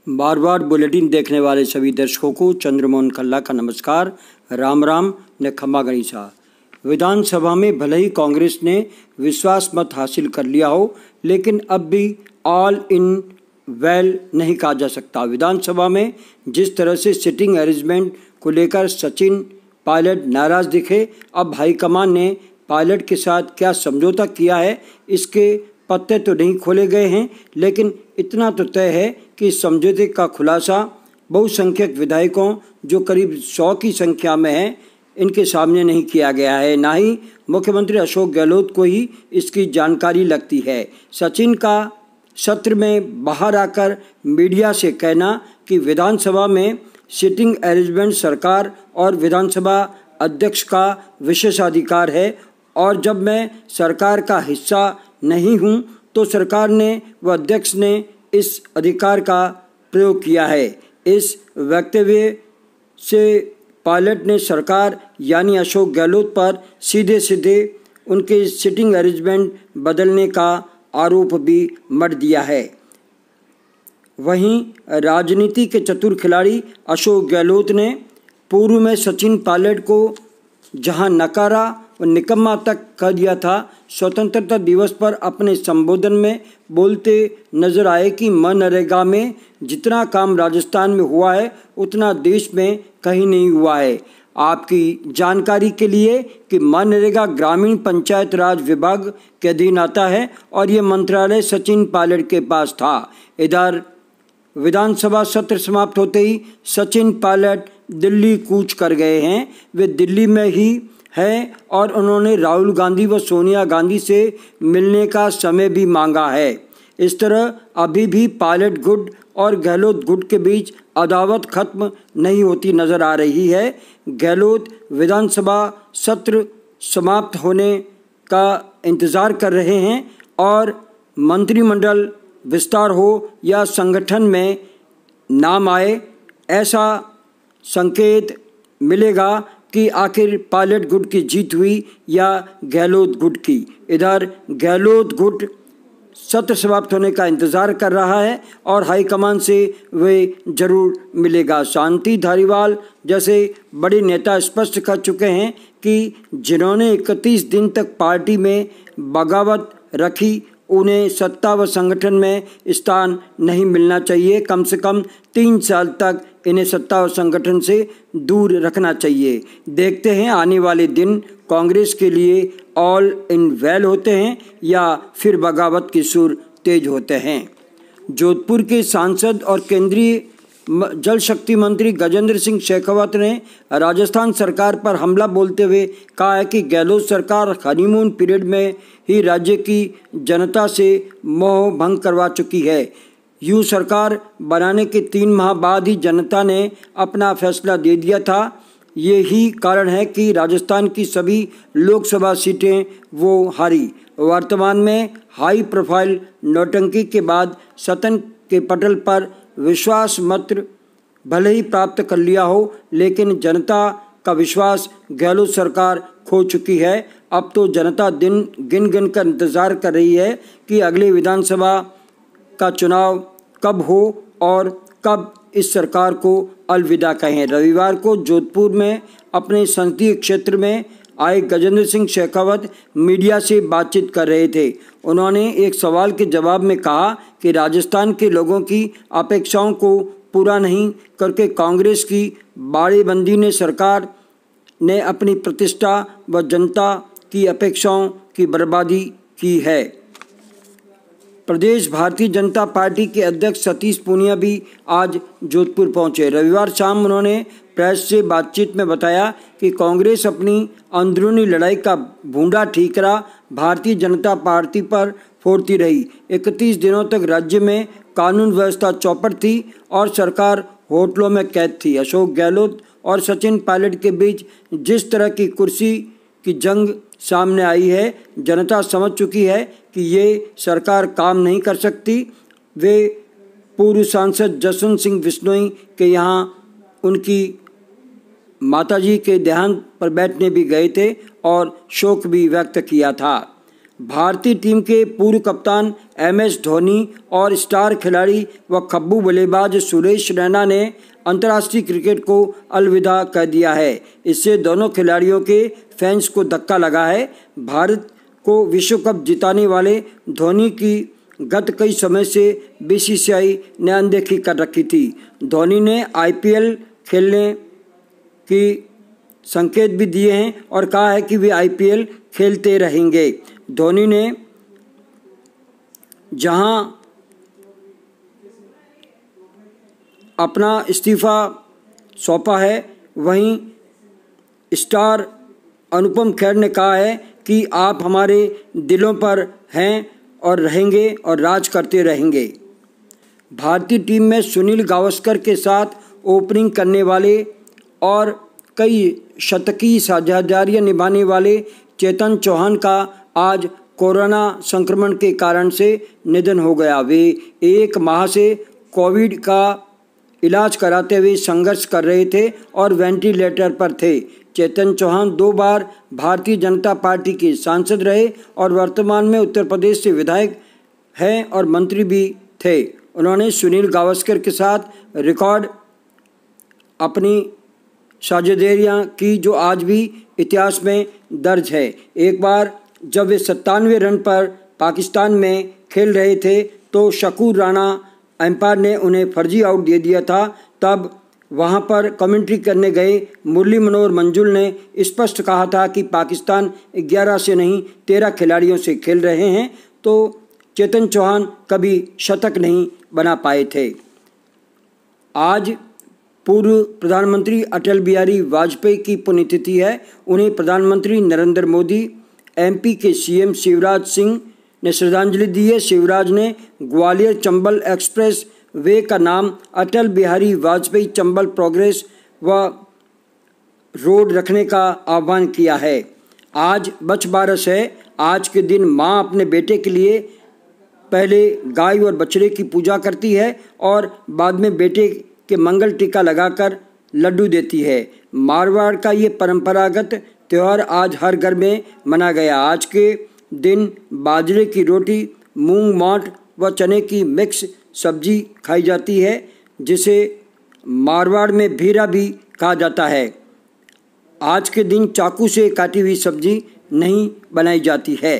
बार बार bulletin देखने वाले सभी दर्शकों को चंद्रमोहन कल्ला का नमस्कार। राम राम ने खम्मा गणिसा। विधानसभा में भले ही कांग्रेस ने विश्वास मत हासिल कर लिया हो, लेकिन अब भी ऑल इन वेल नहीं कहा जा सकता। विधानसभा में जिस तरह से सिटिंग अरेंजमेंट को लेकर सचिन पायलट नाराज दिखे, अब हाईकमान ने पायलट के साथ क्या समझौता किया है इसके पत्ते तो नहीं खोले गए हैं, लेकिन इतना तो तय है कि इस समझौते का खुलासा बहुसंख्यक विधायकों जो करीब 100 की संख्या में हैं इनके सामने नहीं किया गया है। ना ही मुख्यमंत्री अशोक गहलोत को ही इसकी जानकारी लगती है। सचिन का सत्र में बाहर आकर मीडिया से कहना कि विधानसभा में सिटिंग अरेंजमेंट सरकार और विधानसभा अध्यक्ष का विशेषाधिकार है और जब मैं सरकार का हिस्सा नहीं हूं तो सरकार ने व अध्यक्ष ने इस अधिकार का प्रयोग किया है। इस वक्तव्य से पायलट ने सरकार यानी अशोक गहलोत पर सीधे सीधे उनके सिटिंग अरेंजमेंट बदलने का आरोप भी मढ़ दिया है। वहीं राजनीति के चतुर खिलाड़ी अशोक गहलोत ने पूर्व में सचिन पायलट को जहां नकारा व निकम्मा तक कह दिया था, स्वतंत्रता दिवस पर अपने संबोधन में बोलते नजर आए कि मनरेगा में जितना काम राजस्थान में हुआ है उतना देश में कहीं नहीं हुआ है। आपकी जानकारी के लिए कि मनरेगा ग्रामीण पंचायत राज विभाग के अधीन आता है और ये मंत्रालय सचिन पायलट के पास था। इधर विधानसभा सत्र समाप्त होते ही सचिन पायलट दिल्ली कूच कर गए हैं। वे दिल्ली में ही है और उन्होंने राहुल गांधी व सोनिया गांधी से मिलने का समय भी मांगा है। इस तरह अभी भी पायलट गुट और गहलोत गुट के बीच अदावत खत्म नहीं होती नजर आ रही है। गहलोत विधानसभा सत्र समाप्त होने का इंतजार कर रहे हैं और मंत्रिमंडल विस्तार हो या संगठन में नाम आए, ऐसा संकेत मिलेगा कि आखिर पायलट गुट की जीत हुई या गहलोत गुट की। इधर गहलोत गुट सत्र समाप्त होने का इंतजार कर रहा है और हाईकमान से वे जरूर मिलेगा। शांति धारीवाल जैसे बड़े नेता स्पष्ट कर चुके हैं कि जिन्होंने 31 दिन तक पार्टी में बगावत रखी उन्हें सत्ता व संगठन में स्थान नहीं मिलना चाहिए। कम से कम 3 साल तक इन्हें सत्ता और संगठन से दूर रखना चाहिए। देखते हैं आने वाले दिन कांग्रेस के लिए ऑल इन वेल होते हैं या फिर बगावत के सुर तेज होते हैं। जोधपुर के सांसद और केंद्रीय जल शक्ति मंत्री गजेंद्र सिंह शेखावत ने राजस्थान सरकार पर हमला बोलते हुए कहा है कि गहलोत सरकार हनीमून पीरियड में ही राज्य की जनता से मोह भंग करवा चुकी है। यूं सरकार बनाने के 3 माह बाद ही जनता ने अपना फैसला दे दिया था। यही कारण है कि राजस्थान की सभी लोकसभा सीटें वो हारी। वर्तमान में हाई प्रोफाइल नौटंकी के बाद सदन के पटल पर विश्वास मत भले ही प्राप्त कर लिया हो, लेकिन जनता का विश्वास गहलोत सरकार खो चुकी है। अब तो जनता दिन गिन गिन कर इंतजार कर रही है कि अगले विधानसभा का चुनाव कब हो और कब इस सरकार को अलविदा कहें। रविवार को जोधपुर में अपने संसदीय क्षेत्र में आए गजेंद्र सिंह शेखावत मीडिया से बातचीत कर रहे थे। उन्होंने एक सवाल के जवाब में कहा कि राजस्थान के लोगों की अपेक्षाओं को पूरा नहीं करके कांग्रेस की बाड़ेबंदी ने सरकार ने अपनी प्रतिष्ठा व जनता की अपेक्षाओं की बर्बादी की है। प्रदेश भारतीय जनता पार्टी के अध्यक्ष सतीश पूनिया भी आज जोधपुर पहुंचे। रविवार शाम उन्होंने प्रेस से बातचीत में बताया कि कांग्रेस अपनी अंदरूनी लड़ाई का भूंडा ठीकरा भारतीय जनता पार्टी पर फोड़ती रही। 31 दिनों तक राज्य में कानून व्यवस्था चौपट थी और सरकार होटलों में कैद थी। अशोक गहलोत और सचिन पायलट के बीच जिस तरह की कुर्सी की जंग सामने आई है, जनता समझ चुकी है कि ये सरकार काम नहीं कर सकती। वे पूर्व सांसद जसवंत सिंह बिश्नोई के यहाँ उनकी माताजी के देहांत पर बैठने भी गए थे और शोक भी व्यक्त किया था। भारतीय टीम के पूर्व कप्तान MS धोनी और स्टार खिलाड़ी व खब्बू बल्लेबाज सुरेश रैना ने अंतर्राष्ट्रीय क्रिकेट को अलविदा कह दिया है। इससे दोनों खिलाड़ियों के फैंस को धक्का लगा है। भारत को विश्व कप जिताने वाले धोनी की गत कई समय से BCCI ने अनदेखी कर रखी थी। धोनी ने IPL खेलने की संकेत भी दिए हैं और कहा है कि वे IPL खेलते रहेंगे। धोनी ने जहां अपना इस्तीफा सौंपा है, वहीं स्टार अनुपम खेर ने कहा है कि आप हमारे दिलों पर हैं और रहेंगे और राज करते रहेंगे। भारतीय टीम में सुनील गावस्कर के साथ ओपनिंग करने वाले और कई शतकीय साझेदारियां निभाने वाले चेतन चौहान का आज कोरोना संक्रमण के कारण से निधन हो गया। वे 1 माह से कोविड का इलाज कराते हुए संघर्ष कर रहे थे और वेंटिलेटर पर थे। चेतन चौहान 2 बार भारतीय जनता पार्टी के सांसद रहे और वर्तमान में उत्तर प्रदेश से विधायक हैं और मंत्री भी थे। उन्होंने सुनील गावस्कर के साथ रिकॉर्ड अपनी साझेदारियां की जो आज भी इतिहास में दर्ज है। एक बार जब वे 97 रन पर पाकिस्तान में खेल रहे थे तो शकूर राणा एम्पायर ने उन्हें फर्जी आउट दे दिया था। तब वहां पर कमेंट्री करने गए मुरली मनोहर मंजुल ने स्पष्ट कहा था कि पाकिस्तान 11 से नहीं 13 खिलाड़ियों से खेल रहे हैं, तो चेतन चौहान कभी शतक नहीं बना पाए थे। आज पूर्व प्रधानमंत्री अटल बिहारी वाजपेयी की पुण्यतिथि है। उन्हें प्रधानमंत्री नरेंद्र मोदी, MP के CM शिवराज सिंह ने श्रद्धांजलि दी है। शिवराज ने ग्वालियर चंबल एक्सप्रेस वे का नाम अटल बिहारी वाजपेयी चंबल प्रोग्रेस व रोड रखने का आह्वान किया है। आज बछबारस है। आज के दिन माँ अपने बेटे के लिए पहले गाय और बछड़े की पूजा करती है और बाद में बेटे के मंगल टीका लगाकर लड्डू देती है। मारवाड़ का ये परंपरागत त्यौहार आज हर घर में मना गया। आज के दिन बाजरे की रोटी, मूंग मोठ व चने की मिक्स सब्जी खाई जाती है, जिसे मारवाड़ में भीरा भी कहा जाता है। आज के दिन चाकू से काटी हुई सब्जी नहीं बनाई जाती है।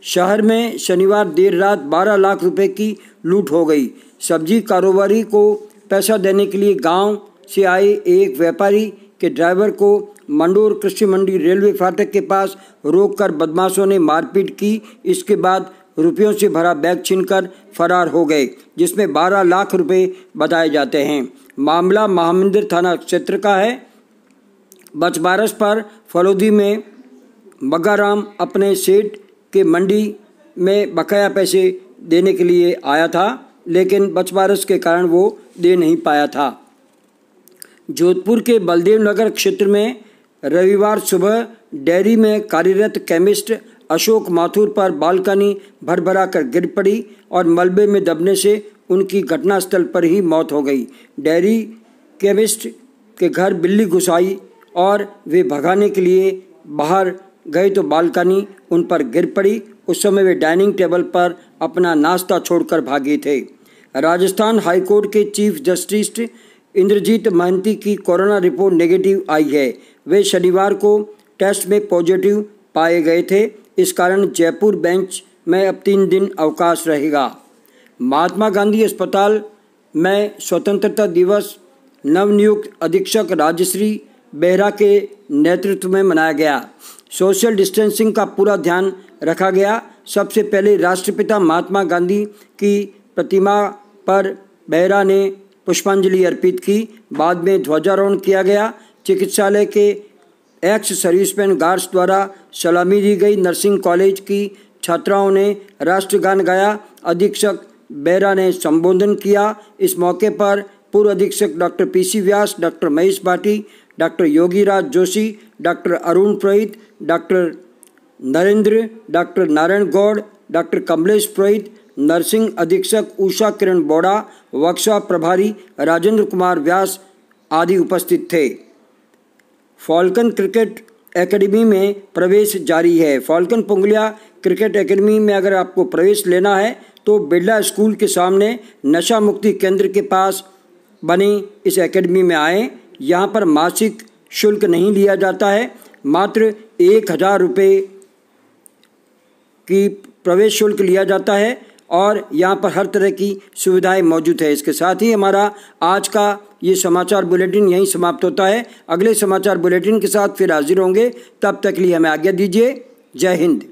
शहर में शनिवार देर रात 12 लाख रुपए की लूट हो गई। सब्जी कारोबारी को पैसा देने के लिए गांव से आए एक व्यापारी के ड्राइवर को मंडोर कृषि मंडी रेलवे फाटक के पास रोककर बदमाशों ने मारपीट की। इसके बाद रुपयों से भरा बैग छीनकर फरार हो गए, जिसमें 12 लाख रुपए बताए जाते हैं। मामला महामंदिर थाना क्षेत्र का है। बछबारस पर फलोदी में बग्गाराम अपने सेठ के मंडी में बकाया पैसे देने के लिए आया था, लेकिन बछबारस के कारण वो दे नहीं पाया था। जोधपुर के बलदेव नगर क्षेत्र में रविवार सुबह डेयरी में कार्यरत केमिस्ट अशोक माथुर पर बालकनी भरभरा कर गिर पड़ी और मलबे में दबने से उनकी घटनास्थल पर ही मौत हो गई। डेयरी केमिस्ट के घर बिल्ली घुस आई और वे भगाने के लिए बाहर गए तो बालकनी उन पर गिर पड़ी। उस समय वे डाइनिंग टेबल पर अपना नाश्ता छोड़कर भागे थे। राजस्थान हाईकोर्ट के चीफ जस्टिस इंद्रजीत महंती की कोरोना रिपोर्ट नेगेटिव आई है। वे शनिवार को टेस्ट में पॉजिटिव पाए गए थे। इस कारण जयपुर बेंच में अब 3 दिन अवकाश रहेगा। महात्मा गांधी अस्पताल में स्वतंत्रता दिवस नवनियुक्त अधीक्षक राजश्री बेहरा के नेतृत्व में मनाया गया। सोशल डिस्टेंसिंग का पूरा ध्यान रखा गया। सबसे पहले राष्ट्रपिता महात्मा गांधी की प्रतिमा पर बेहरा ने पुष्पांजलि अर्पित की। बाद में ध्वजारोहण किया गया। चिकित्सालय के एक्स सर्विसमैन गार्ड्स द्वारा सलामी दी गई। नर्सिंग कॉलेज की छात्राओं ने राष्ट्रगान गाया। अधीक्षक बेहरा ने संबोधन किया। इस मौके पर पूर्व अधीक्षक doctor PC Vyas, doctor Mahesh Bhati, doctor Yogiraj Joshi, doctor Arun Purohit, doctor Narendra, doctor Narayan Gaur, doctor Kamlesh Purohit, nursing अधीक्षक उषा किरण बोड़ा, वर्कशॉप प्रभारी राजेंद्र कुमार व्यास आदि उपस्थित थे। फॉल्कन क्रिकेट एकेडमी में प्रवेश जारी है। फाल्कन पुंगलिया क्रिकेट एकेडमी में अगर आपको प्रवेश लेना है तो बिरला स्कूल के सामने नशा मुक्ति केंद्र के पास बनी इस एकेडमी में आएँ। यहाँ पर मासिक शुल्क नहीं लिया जाता है, मात्र 1000 रुपये की प्रवेश शुल्क लिया जाता है और यहाँ पर हर तरह की सुविधाएं मौजूद है। इसके साथ ही हमारा आज का ये समाचार बुलेटिन यहीं समाप्त होता है। अगले समाचार बुलेटिन के साथ फिर हाजिर होंगे, तब तक के लिए हमें आज्ञा दीजिए। जय हिंद।